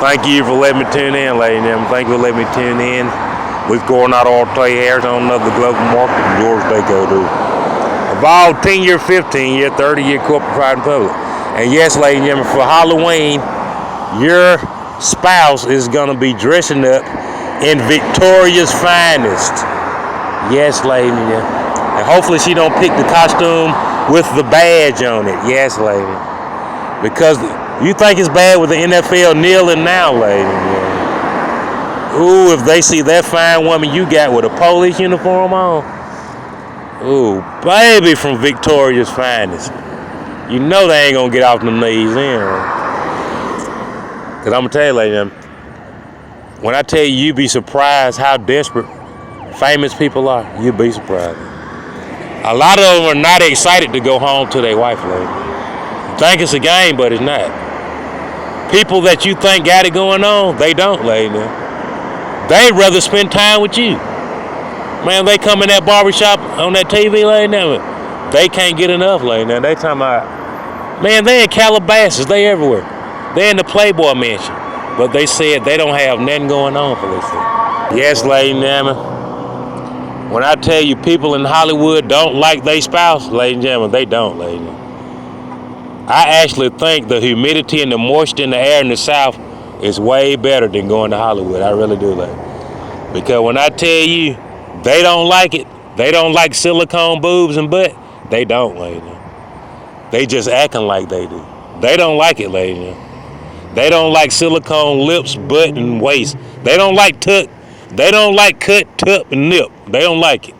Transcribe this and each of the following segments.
Thank you for letting me tune in, ladies and gentlemen. Thank you for letting me tune in. We've gone out all 3 years on the global market in George Daco do. Evolved 10-year, 15-year, 30-year corporate private and public. And yes, ladies and gentlemen, for Halloween, your spouse is gonna be dressing up in Victoria's finest. Yes, ladies and gentlemen. And hopefully she don't pick the costume with the badge on it. Yes, lady. Because you think it's bad with the NFL kneeling now, lady. Ooh, if they see that fine woman you got with a police uniform on. Ooh, baby from Victoria's finest. You know they ain't gonna get off them knees in. Cause I'm gonna tell you, lady, when I tell you be surprised how desperate famous people are, you'll be surprised. A lot of them are not excited to go home to their wife, lady. You think it's a game, but it's not. People that you think got it going on, they don't, lady. They'd rather spend time with you. Man, they come in that barbershop on that TV, lady. They can't get enough, lady. Now they talking about, man, they in Calabasas, they everywhere. They in the Playboy Mansion. But they said they don't have nothing going on for this thing. Yes, lady, when I tell you people in Hollywood don't like their spouse, ladies and gentlemen, they don't, ladies and gentlemen. I actually think the humidity and the moisture in the air in the South is way better than going to Hollywood. I really do, lady. Because when I tell you they don't like it, they don't like silicone boobs and butt, they don't, ladies and gentlemen. They just acting like they do. They don't like it, ladies and gentlemen. They don't like silicone lips, butt, and waist. They don't like tuck. They don't like cut, tuck, and nip. They don't like it.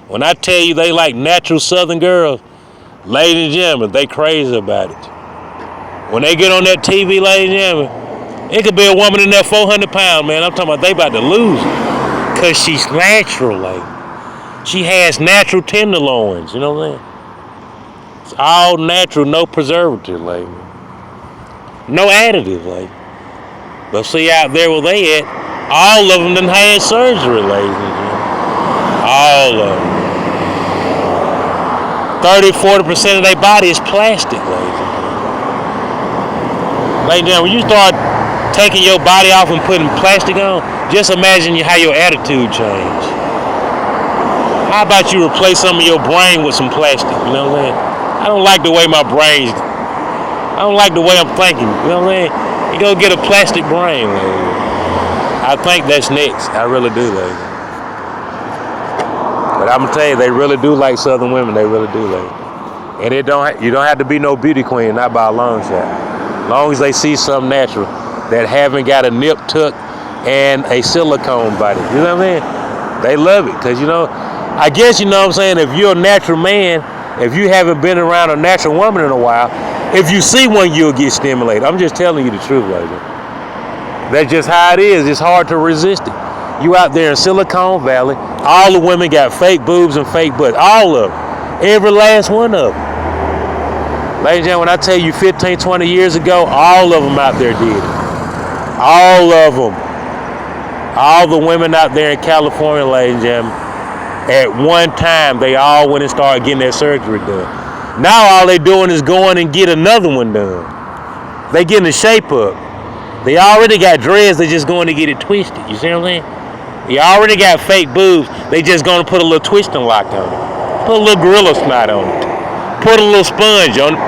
When I tell you they like natural Southern girls, ladies and gentlemen, they crazy about it. When they get on that TV, ladies and gentlemen, it could be a woman in there 400 pounds, man. I'm talking about they about to lose it. Because she's natural, lady. She has natural tenderloins, you know what I'm saying? It's all natural, no preservative, lady. No additive, lady. But see out there where they at, all of them done had surgery, ladies and gentlemen. All of them. 30-40% of their body is plastic, ladies and gentlemen. Ladies and gentlemen, when you start taking your body off and putting plastic on, just imagine how your attitude change. How about you replace some of your brain with some plastic, you know what I'm saying? I don't like the way my brain's, I don't like the way I'm thinking, you know what I'm saying? You go get a plastic brain, lady. I think that's next. I really do, lady. But I'm gonna tell you, they really do like Southern women. They really do, lady. And you don't have to be no beauty queen, not by a long shot. As long as they see something natural that haven't got a nip tuck and a silicone body. You know what I'm saying? They love it, cause I guess you know what I'm saying. If you're a natural man, if you haven't been around a natural woman in a while, if you see one, you'll get stimulated. I'm just telling you the truth, lady. That's just how it is. It's hard to resist it. You out there in Silicon Valley, all the women got fake boobs and fake butts. All of them. Every last one of them. Ladies and gentlemen, when I tell you 15, 20 years ago, all of them out there did it. All of them. All the women out there in California, ladies and gentlemen, at one time, they all went and started getting their surgery done. Now all they doing is going and get another one done. They getting the shape up. They already got dreads, they just going to get it twisted. You see what I'm saying? They already got fake boobs, they just going to put a little twisting lock on it. Put a little gorilla snot on it. Put a little sponge on it.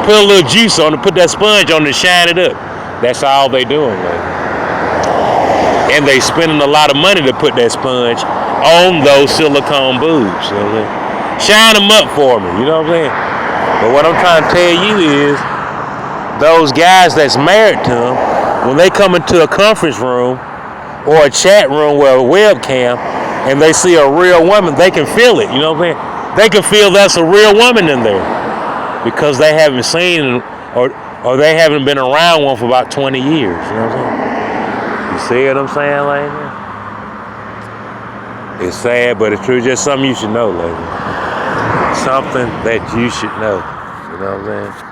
Put a little juice on it. Put that sponge on it and shine it up. That's all they doing, man. And they spending a lot of money to put that sponge on those silicone boobs. You know what I'm saying? Shine them up for me, you know what I'm saying? But what I'm trying to tell you is, those guys that's married to them, when they come into a conference room or a chat room with a webcam and they see a real woman, they can feel it, you know what I'm saying? They can feel that's a real woman in there because they haven't seen or they haven't been around one for about 20 years, you know what I'm saying? You see what I'm saying, lady? It's sad, but it's true. Just something you should know, lady. Something that you should know, you know what I'm saying?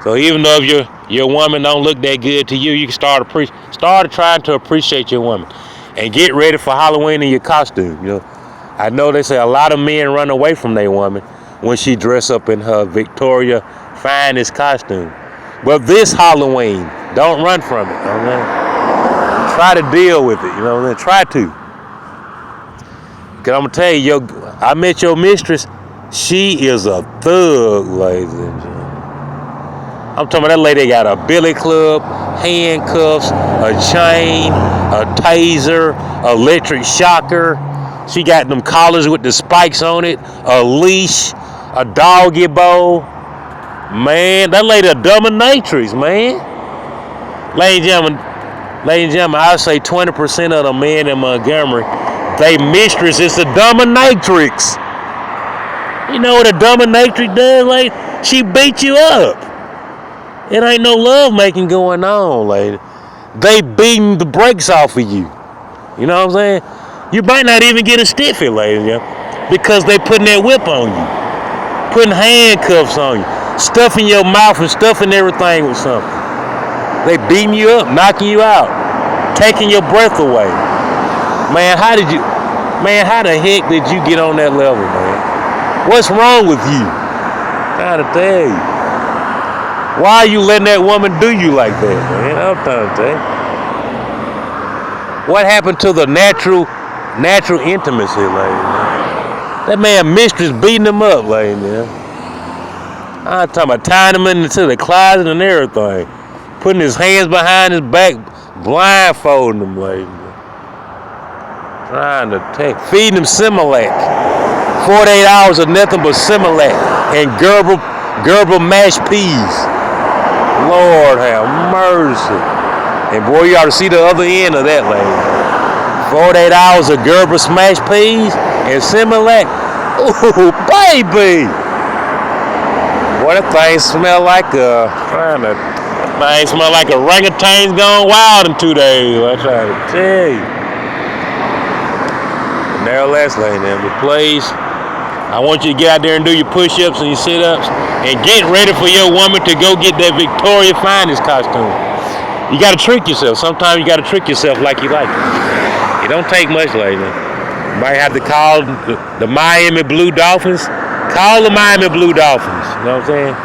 So even though if your woman don't look that good to you, you can start trying to appreciate your woman, and get ready for Halloween in your costume. I know they say a lot of men run away from their woman when she dress up in her Victoria finest costume, but this Halloween, don't run from it. Okay? Try to deal with it, you know what I'm saying? Try to. Cause I'm gonna tell you, I met your mistress. She is a thug, ladies and gentlemen. I'm talking about that lady got a billy club, handcuffs, a chain, a taser, electric shocker. She got them collars with the spikes on it, a leash, a doggy bowl. Man, that lady a dominatrix, man. Ladies and gentlemen, I say 20% of the men in Montgomery, they mistress is a dominatrix. You know what a dominatrix does, lady? She beat you up. It ain't no love making going on, lady. They beating the brakes off of you. You know what I'm saying? You might not even get a stiffy, lady, because they putting that whip on you, putting handcuffs on you, stuffing your mouth and stuffing everything with something. They beating you up, knocking you out, taking your breath away. Man, how the heck did you get on that level, man? What's wrong with you? I'm trying to tell you. Why are you letting that woman do you like that, man? I'm trying to tell you. What happened to the natural intimacy, lady? That man mistress beating him up, lady. I'm talking about tying him into the closet and everything. Putting his hands behind his back, blindfolding him, lady. Trying to feeding him Similac. 48 hours of nothing but Similac and Gerber mashed peas. Lord have mercy. And boy, you ought to see the other end of that, lady. 48 hours of Gerber smashed peas and Similac. Ooh, baby. Boy, that thing smell like orangutans gone wild in 2 days. I'm trying to tell you. Nevertheless, lady, but please, I want you to get out there and do your push-ups and your sit-ups and get ready for your woman to go get that Victoria Finest costume. You got to trick yourself. Sometimes you got to trick yourself like you like it. It don't take much, lady. You might have to call the Miami Blue Dolphins. Call the Miami Blue Dolphins. You know what I'm saying?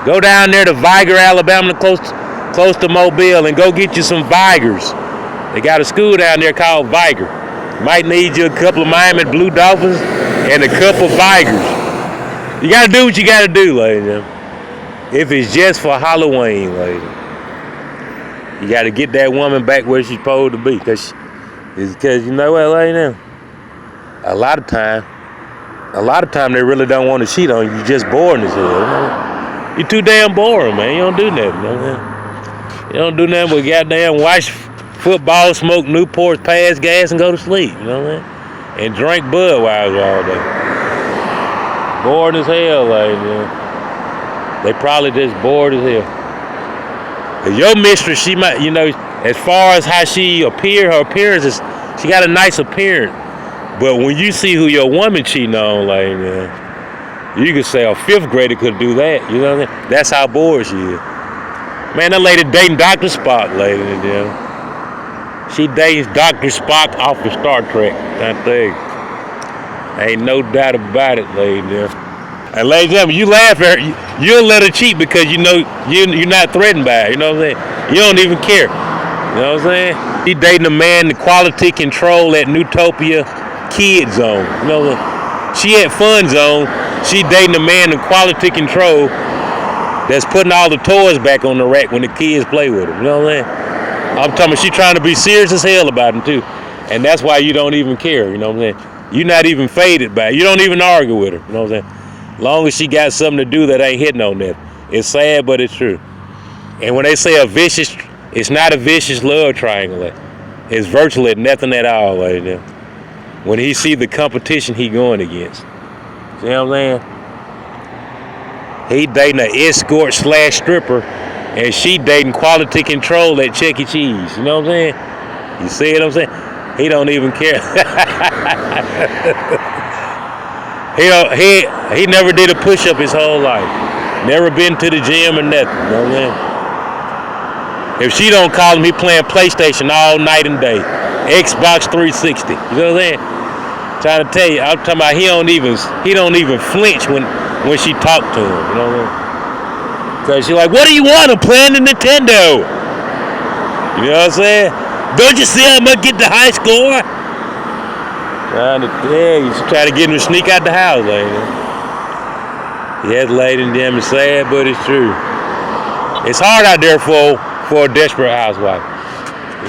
Go down there to Viger, Alabama, close to Mobile, and go get you some Vigers. They got a school down there called Viger. Might need you a couple of Miami Blue Dolphins and a couple Vigers. You got to do what you got to do, lady. If it's just for Halloween, lady. You got to get that woman back where she's supposed to be. Because you know what, lady? A lot of time they really don't want to cheat on you. You're just boring as hell. You know? You're too damn boring, man. You don't do nothing. You know what I'm saying? You don't do nothing but goddamn watch football, smoke Newports, pass gas, and go to sleep. You know what I'm saying? And drink Budweiser all day. Bored as hell, lady. They probably just bored as hell. Your mistress, she might, as far as how she appear, her appearance is, she got a nice appearance. But when you see who your woman cheating on, lady, you could say a fifth grader could do that. You know what I mean? That's how bored she is. Man, that lady dating Dr. Spock, lady. She dates Dr. Spock off of Star Trek. That thing. Ain't no doubt about it, lady. And ladies and gentlemen, you laugh at her, you'll let her cheat because you know you're not threatened by her. You know what I'm saying? You don't even care. You know what I'm saying? She dating a man, the quality control at Newtopia Kid Zone. You know what I'm saying? She at Fun Zone. She dating a man in quality control that's putting all the toys back on the rack when the kids play with them. You know what I'm saying? I'm talking about she trying to be serious as hell about them too. And that's why you don't even care. You know what I'm saying? You're not even faded by it. You don't even argue with her. You know what I'm saying? Long as she got something to do that ain't hitting on that. It's sad, but it's true. And when they say it's not a vicious love triangle. It's virtually nothing at all, lady. When he see the competition he going against. See what I'm saying? He dating an escort / stripper, and she dating quality control at Chuck E. Cheese. You know what I'm saying? You see what I'm saying? He don't even care. He never did a push-up his whole life. Never been to the gym or nothing. You know what I'm saying? If she don't call him, he playing PlayStation all night and day. Xbox 360. You know what I'm saying? Trying to tell you, I'm talking about he don't even flinch when she talk to him. You know what I mean? Cause she's like, what do you want? I'm playing the Nintendo. You know what I'm saying? Don't you see I'm gonna get the high score? Yeah, he's trying to get him to sneak out the house, lady. Yes, ladies and gentlemen, sad, but it's true. It's hard out there for a desperate housewife.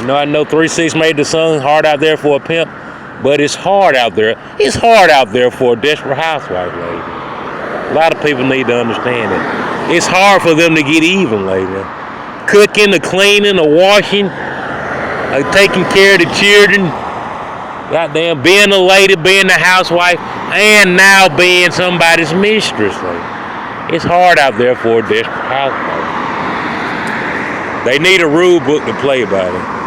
You know, I know 3-6 made the song hard out there for a pimp, but it's hard out there. It's hard out there for a desperate housewife, lady. A lot of people need to understand it. It's hard for them to get even, lady. Cooking, the cleaning, the washing, taking care of the children, goddamn being a lady, being a housewife, and now being somebody's mistress, lady. It's hard out there for a desperate housewife. They need a rule book to play by it.